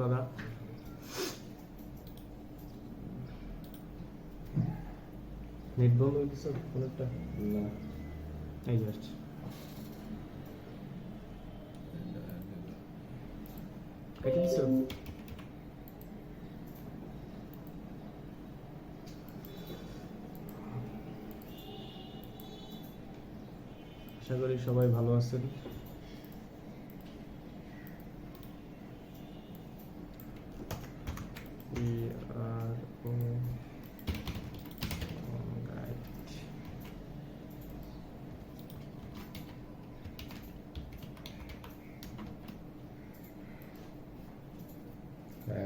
দাদা। নেট বন্ধ হয়ে গেছে ফোনেরটা? না, এই যে আসছে। কেটে দিছো? আশা করি সবাই ভালো আছেন।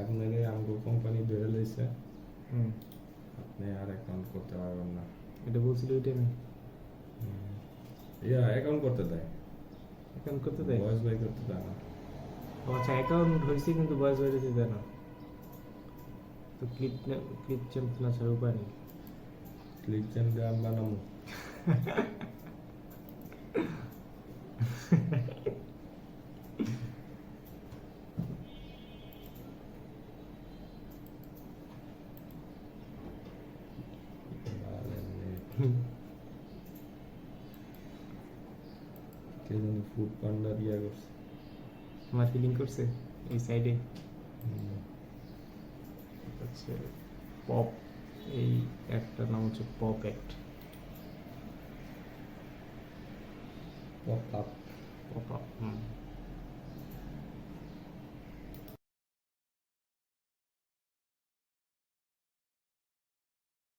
এখন এলে আমগো কোম্পানি ধরে লইছে, হুম, আপনি আর অ্যাকাউন্ট করতে পারবেন না। এটা বলছিল ওইটাই না? ইয়া অ্যাকাউন্ট করতে দেয়, অ্যাকাউন্ট করতে দেয়? ভয়েস বাই করতে দেয় না। ও আচ্ছা, অ্যাকাউন্ট হয়েছে কিন্তু ভয়েস বাইরে দিতে দেয় না। তো ক্লিপ চেঞ্জ না ছাড়া উপায় নেই। ক্লিক চ্যানেলে আমি বানাবো। কে জানি ফুড পান্ডা দিয়া করছে। মার্কেটিং করছে এই সাইডে। হচ্ছে পপ, এই একটা নাম হচ্ছে pop act. Pop up. Pop up,